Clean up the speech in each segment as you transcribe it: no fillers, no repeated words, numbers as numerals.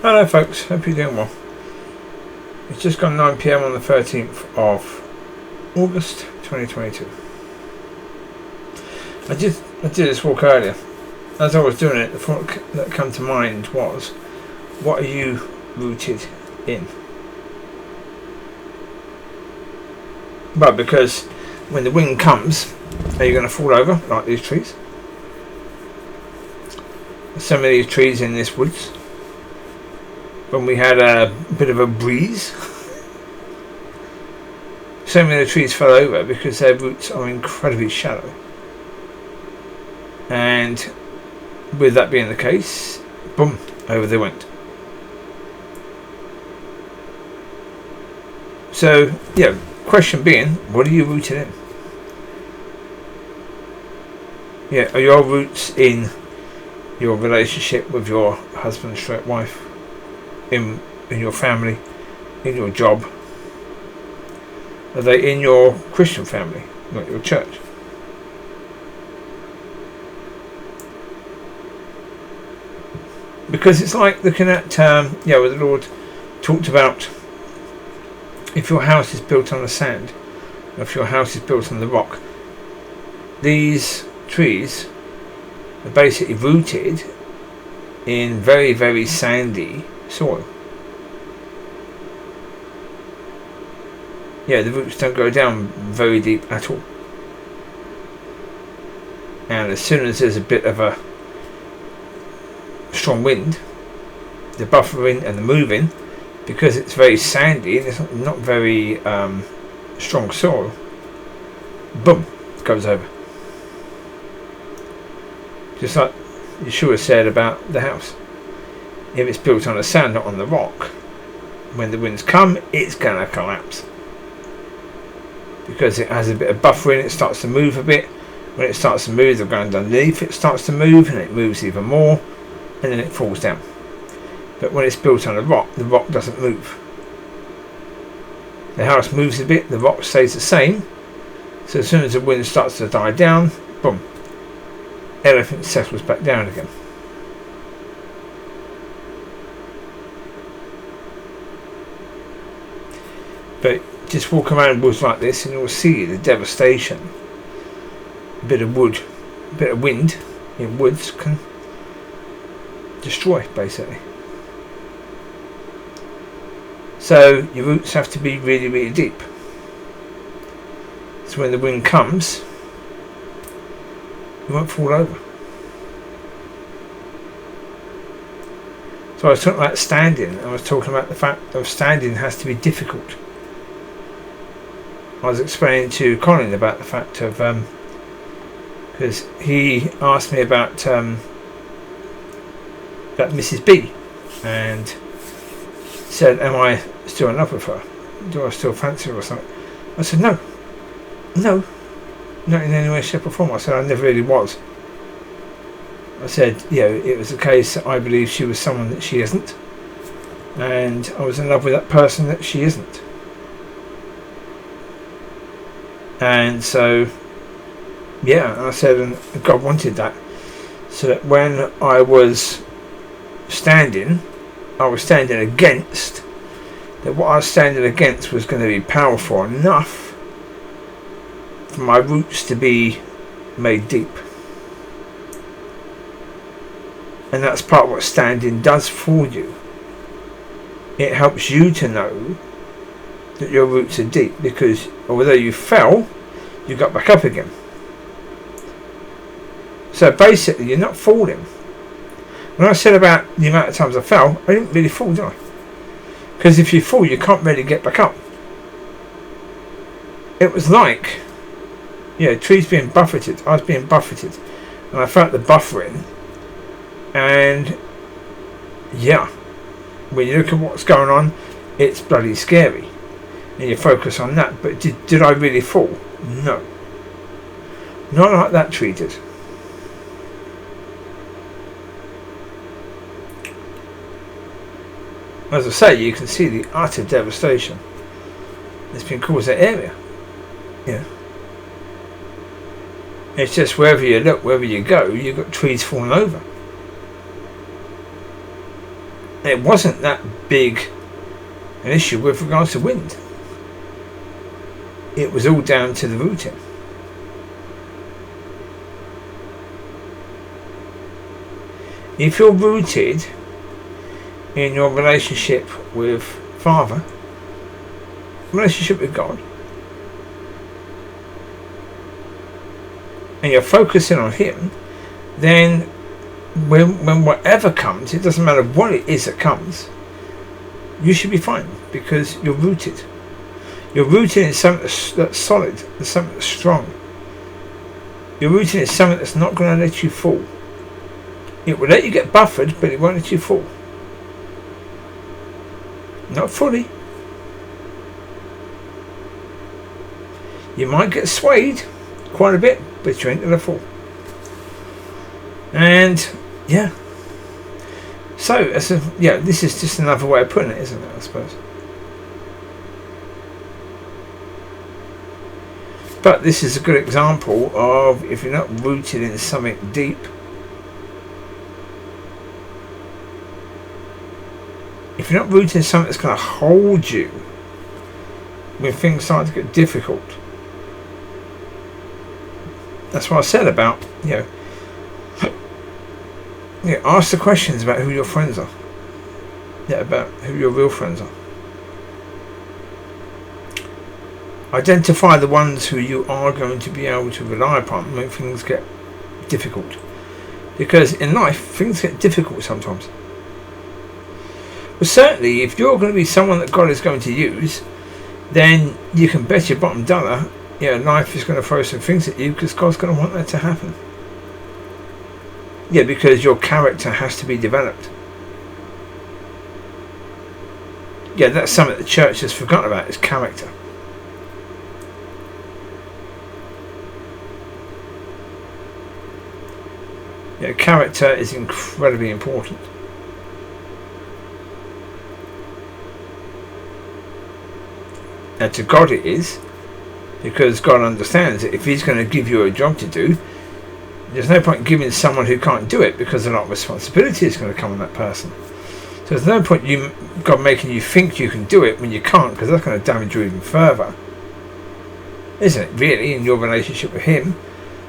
Hello folks, hope you're doing well. It's just gone 9 PM on the 13th of August 2022. I did this walk earlier. As I was doing it, the thought that came to mind was, what are you rooted in? But because when the wind comes, are you going to fall over like these trees? Some of these trees in this woods, when we had a bit of a breeze, so many of the trees fell over because their roots are incredibly shallow. And with that being the case, boom, over they went. So, yeah, question being, what are you rooted in? Yeah, are your roots in your relationship with your husband / wife? In your family, in your job? Are they in your Christian family, not your church? Because it's like looking at where the Lord talked about, if your house is built on the sand, or if your house is built on the rock, these trees are basically rooted in very, very sandy soil. Yeah, the roots don't go down very deep at all. And as soon as there's a bit of a strong wind, the buffering and the moving, because it's very sandy and it's not very strong soil, boom, it goes over. Just like Yeshua said about the house. If it's built on the sand, not on the rock, when the winds come, it's going to collapse. Because it has a bit of buffering, it starts to move a bit. When it starts to move, the ground underneath it starts to move, and it moves even more, and then it falls down. But when it's built on a rock, the rock doesn't move. The house moves a bit, the rock stays the same. So as soon as the wind starts to die down, boom, everything settles back down again. But just walk around woods like this and you'll see the devastation. A bit of wood, a bit of wind in woods can destroy, basically. So your roots have to be really, really deep. So when the wind comes, you won't fall over. So I was talking about standing. I was talking about the fact of standing has to be difficult. I was explaining to Colin about the fact of, because he asked me about Mrs. B, and said, am I still in love with her? Do I still fancy her or something? I said, no, not in any way, shape or form. I said, I never really was. I said, it was a case that I believe she was someone that she isn't, and I was in love with that person that she isn't. And so, I said, and God wanted that, so that when I was standing against, that what I was standing against was going to be powerful enough for my roots to be made deep. And that's part of what standing does for you. It helps you to know that your roots are deep, because although you fell, you got back up again. So basically you're not falling. When I said about the amount of times I fell, I didn't really fall, did I? Because if you fall, you can't really get back up. It was like, trees being buffeted. I was being buffeted, and I felt the buffering. And when you look at what's going on, it's bloody scary, and you focus on that. But did I really fall? No, not like that tree did. As I say, you can see the utter devastation that's been caused that area. It's just wherever you look, wherever you go, you've got trees falling over. And it wasn't that big an issue with regards to wind. It was all down to the rooting. If you're rooted in your relationship with Father, relationship with God, and you're focusing on Him, then when whatever comes, it doesn't matter what it is that comes, you should be fine because you're rooted. You're rooted in something that's solid, something that's strong. You're rooted in something that's not going to let you fall. It will let you get buffered, but it won't let you fall. Not fully. You might get swayed quite a bit, but you ain't going to fall. And yeah. So this is just another way of putting it, isn't it, I suppose. But this is a good example of if you're not rooted in something deep, if you're not rooted in something that's going to hold you when things start to get difficult. That's what I said about, ask the questions about who your friends are. About who your real friends are. Identify the ones who you are going to be able to rely upon when things get difficult. Because in life, things get difficult sometimes. But certainly, if you're going to be someone that God is going to use, then you can bet your bottom dollar, life is going to throw some things at you because God's going to want that to happen. Yeah, because your character has to be developed. Yeah, that's something the church has forgotten about, is character. Yeah, character is incredibly important. And to God it is, because God understands that if He's going to give you a job to do, there's no point giving someone who can't do it, because a lot of responsibility is going to come on that person. So there's no point God making you think you can do it when you can't, because that's going to damage you even further, isn't it, really, in your relationship with Him?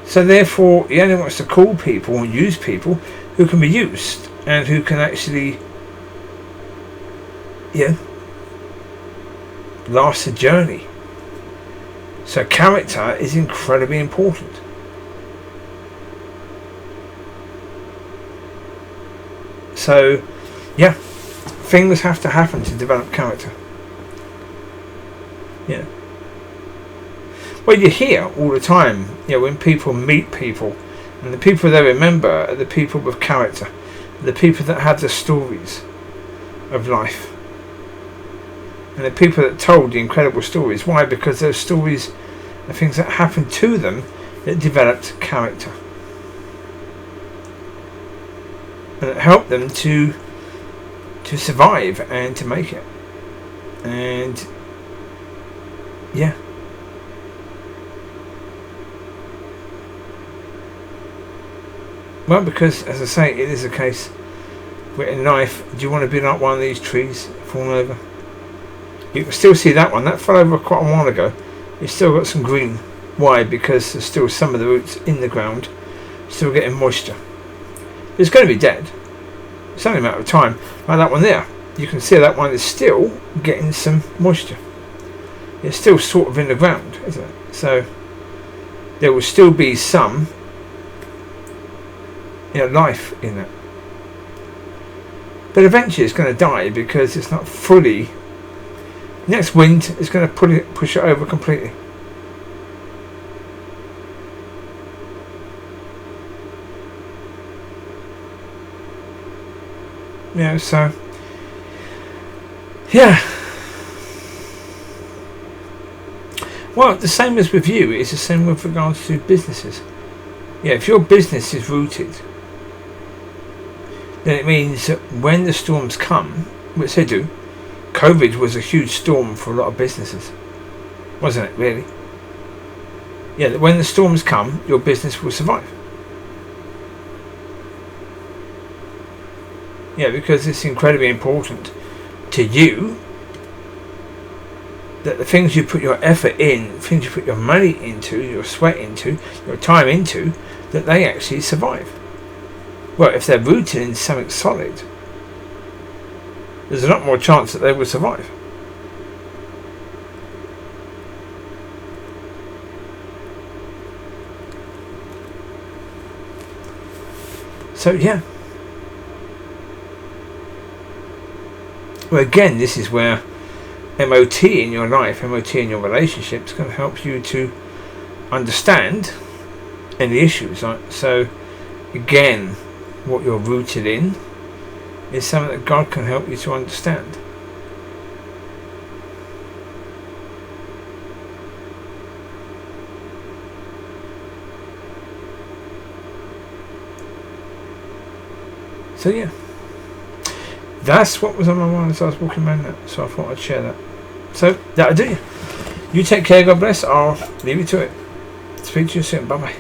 So therefore, He only wants to call people and use people who can be used and who can actually, last the journey. So character is incredibly important. So, things have to happen to develop character. Yeah. Well, you hear all the time, when people meet people, and the people they remember are the people with character, the people that have the stories of life, and the people that told the incredible stories. Why? Because those stories are things that happened to them that developed character. And it helped them to survive and to make it. And well, because as I say, it is a case where in life, do you want to be like one of these trees falling over? You can still see that one. That fell over quite a while ago. It's still got some green. Why? Because there's still some of the roots in the ground, still getting moisture. It's going to be dead. It's only a matter of time. Like that one there. You can see that one is still getting some moisture. It's still sort of in the ground, isn't it? So there will still be some life in it. But eventually it's going to die because it's not fully. Next wind is going to push it over completely. So well, the same as with you, it's the same with regards to businesses. If your business is rooted, then it means that when the storms come, which they do, COVID was a huge storm for a lot of businesses, wasn't it, really? That when the storms come, your business will survive. Yeah, because it's incredibly important to you that the things you put your effort in, things you put your money into, your sweat into, your time into, that they actually survive. Well, if they're rooted in something solid, there's a lot more chance that they will survive. So yeah. Well, again, this is where MOT in your life, MOT in your relationships can help you to understand any issues. Right? So again, what you're rooted in is something that God can help you to understand. So yeah, that's what was on my mind as I was walking around that. So I thought I'd share that. So that'll do. You take care. God bless. I'll leave you to it. Speak to you soon. Bye bye.